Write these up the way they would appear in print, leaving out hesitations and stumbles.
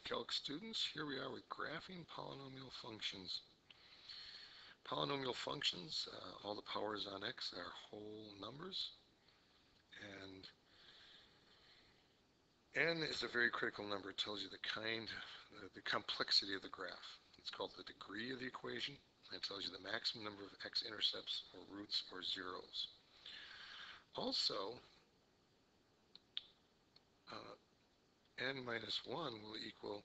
Calc students, here we are with graphing polynomial functions. Polynomial functions, all the powers on x are whole numbers, and n is a very critical number. It tells you the complexity of the graph. It's called the degree of the equation, and it tells you the maximum number of x-intercepts or roots or zeros. Also, n minus 1 will equal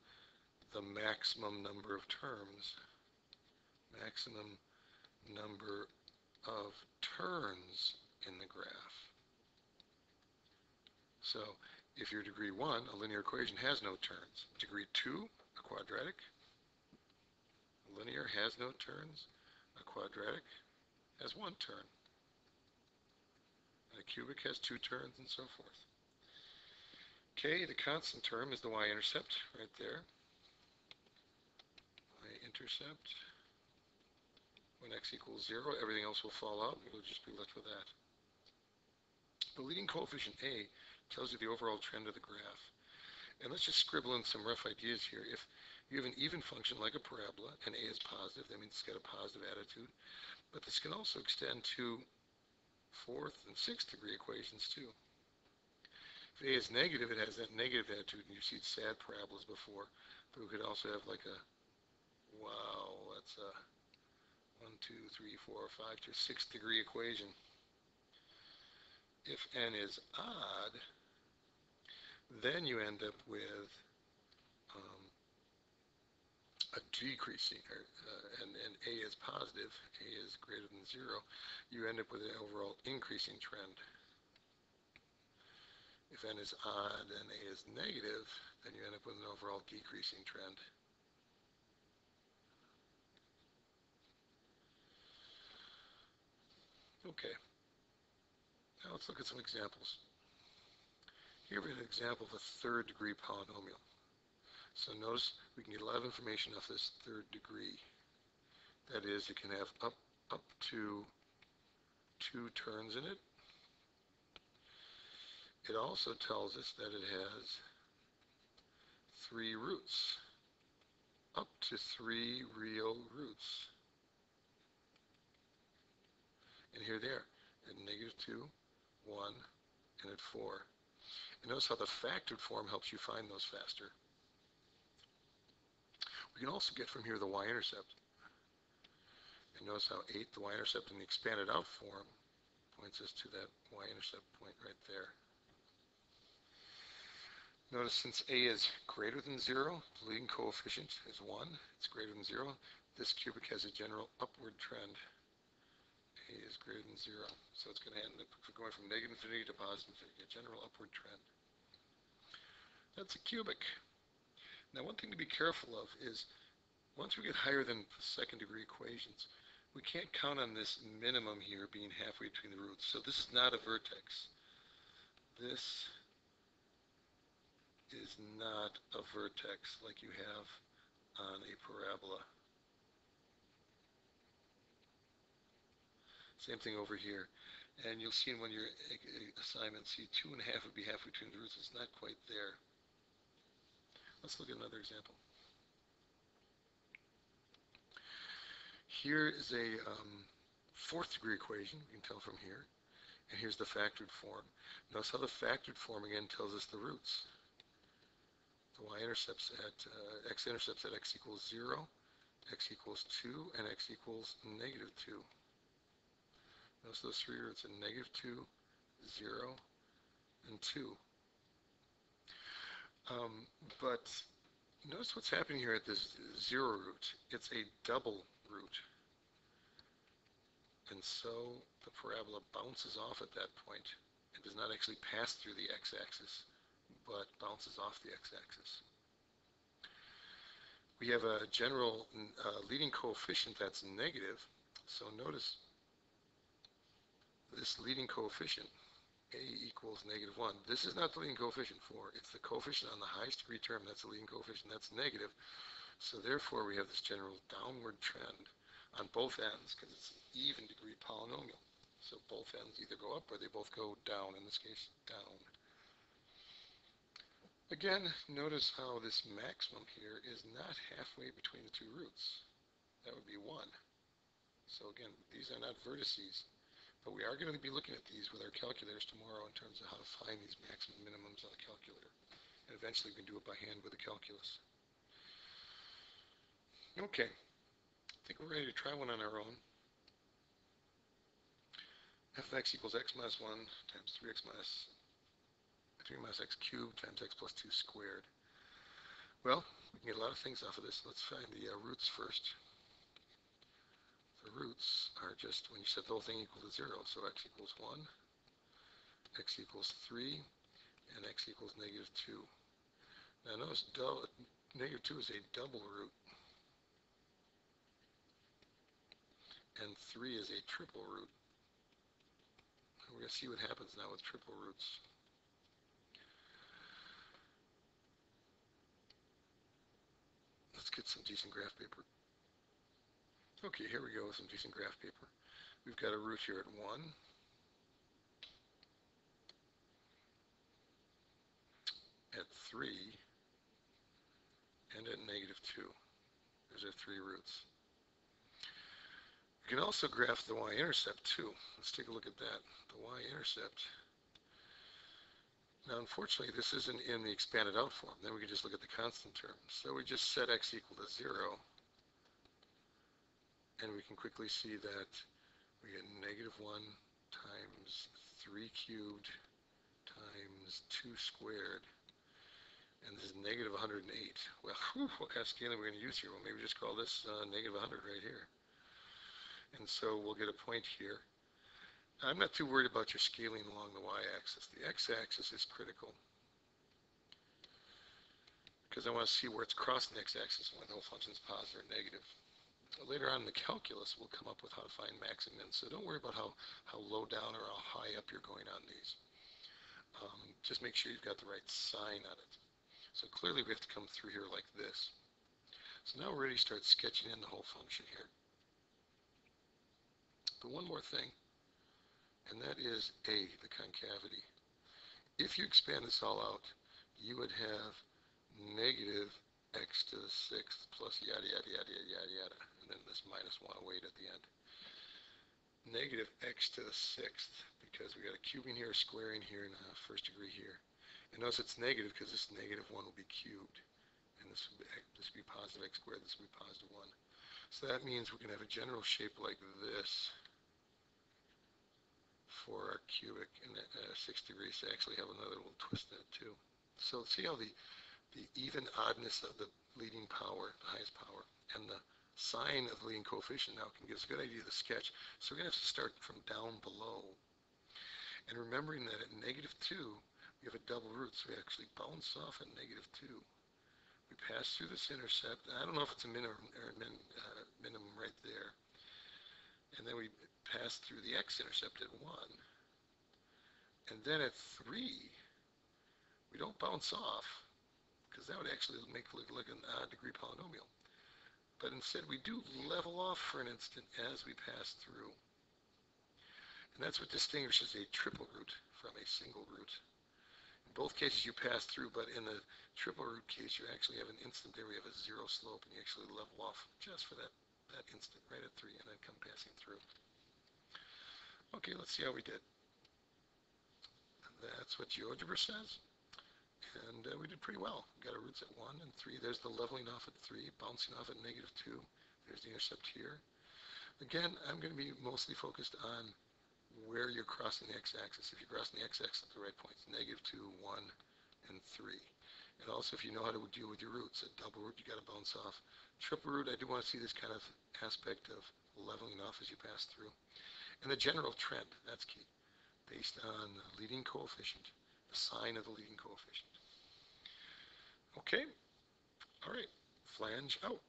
the maximum number of terms, maximum number of turns in the graph. So if you're degree 1, a linear equation has no turns. Degree 2, a quadratic, linear has no turns. A quadratic has one turn. And a cubic has two turns, and so forth. Okay, the constant term is the y-intercept right there. Y-intercept. When x equals 0, everything else will fall out, and we'll just be left with that. The leading coefficient a tells you the overall trend of the graph. And let's just scribble in some rough ideas here. If you have an even function like a parabola, and a is positive, that means it's got a positive attitude. But this can also extend to 4th and 6th degree equations too. If a is negative, it has that negative attitude, and you've seen sad parabolas before. But we could also have like a, wow, that's a 1, 2, 3, 4, 5 to 6th degree equation. If n is odd, then you end up with a decreasing, and a is positive, a is greater than 0, you end up with an overall increasing trend. If n is odd and a is negative, then you end up with an overall decreasing trend. Okay, now let's look at some examples. Here we have an example of a third degree polynomial. So notice we can get a lot of information off this third degree. That is, it can have up to 2 turns in it. It also tells us that it has 3 roots, up to 3 real roots. And here they are, at -2, 1, and at 4. And notice how the factored form helps you find those faster. We can also get from here the y-intercept. And notice how 8, the y-intercept in the expanded out form, points us to that y-intercept point right there. Notice since a is greater than 0, the leading coefficient is 1, it's greater than 0, this cubic has a general upward trend. A is greater than 0, so it's going to end up going from negative infinity to positive infinity, a general upward trend. That's a cubic. Now one thing to be careful of is, once we get higher than second degree equations, we can't count on this minimum here being halfway between the roots. So this is not a vertex. This is not a vertex like you have on a parabola. Same thing over here. And you'll see in one of your assignments, see 2.5 would be halfway between the roots. It's not quite there. Let's look at another example. Here is a 4th degree equation, you can tell from here. And here's the factored form. Notice how the factored form again tells us the roots. The y-intercepts at x-intercepts at x equals 0, x equals 2, and x equals -2. Notice those 3 roots are -2, 0, and 2. But notice what's happening here at this 0 root. It's a double root. And so the parabola bounces off at that point. It does not actually pass through the x-axis, but bounces off the x-axis. We have a general leading coefficient that's negative. So notice this leading coefficient, a equals -1. This is not the leading coefficient 4. It's the coefficient on the highest degree term. That's the leading coefficient. That's negative. So therefore, we have this general downward trend on both ends because it's an even degree polynomial. So both ends either go up or they both go down. In this case, down. Again, notice how this maximum here is not halfway between the two roots. That would be 1. So again, these are not vertices, but we are going to be looking at these with our calculators tomorrow in terms of how to find these maximum minimums on the calculator. And eventually we can do it by hand with the calculus. Okay, I think we're ready to try one on our own. f of x equals x minus 1 times 3x minus 3 minus x cubed times x plus 2 squared. Well, we can get a lot of things off of this. Let's find the roots first. The roots are just when you set the whole thing equal to 0. So x equals 1, x equals 3, and x equals negative 2. Now notice negative 2 is a double root, and 3 is a triple root. We're going to see what happens now with triple roots. Let's get some decent graph paper. Okay, here we go with some decent graph paper. We've got a root here at 1. At 3, and at negative 2. Those are 3 roots. We can also graph the y-intercept too. Let's take a look at that. The y-intercept. Now, unfortunately, this isn't in the expanded out form. Then we can just look at the constant term. So we just set x equal to 0, and we can quickly see that we get negative 1 times 3 cubed times 2 squared, and this is negative 108. Well, what kind of scaling are we going to use here? Well, maybe just call this negative 100 right here. And so we'll get a point here. I'm not too worried about your scaling along the y-axis. The x-axis is critical, because I want to see where it's crossing the x-axis when the whole function is positive or negative. Later on in the calculus, we'll come up with how to find max and min. So don't worry about how low down or how high up you're going on these. Just make sure you've got the right sign on it. So clearly we have to come through here like this. So now we're ready to start sketching in the whole function here. But one more thing, and that is A, the concavity. If you expand this all out, you would have negative x to the 6th plus yada, yada, yada, yada, yada, yada, and then this minus 108 at the end. Negative x to the 6th, because we got a cubing here, a squaring here, and a first degree here. And notice it's negative because this negative 1 will be cubed, and this will be positive x squared, this will be positive 1. So that means we're going to have a general shape like this for our cubic, and 6 degrees to actually have another little twist in it too. So see how the even oddness of the leading power, the highest power, and the sign of the leading coefficient now can give us a good idea of the sketch. So we're going to have to start from down below. And remembering that at negative 2, we have a double root, so we actually bounce off at negative 2. We pass through this intercept. I don't know if it's a minimum right there. And then we pass through the x-intercept at 1. And then at 3, we don't bounce off, because that would actually make it look like an odd degree polynomial. But instead, we do level off for an instant as we pass through. And that's what distinguishes a triple root from a single root. In both cases, you pass through, but in the triple root case, you actually have an instant there where you have a 0 slope, and you actually level off just for that instant, right at 3, and then come passing through. Okay, let's see how we did. That's what GeoGebra says. And we did pretty well. We got our roots at 1 and 3. There's the leveling off at 3, bouncing off at negative 2. There's the intercept here. Again, I'm going to be mostly focused on where you're crossing the x-axis. If you're crossing the x-axis at the right points, negative 2, 1, and 3. And also, if you know how to deal with your roots, a double root, you got to bounce off. Triple root, I do want to see this kind of aspect of leveling off as you pass through. And the general trend, that's key, based on the leading coefficient, the sign of the leading coefficient. Okay, all right, flange out.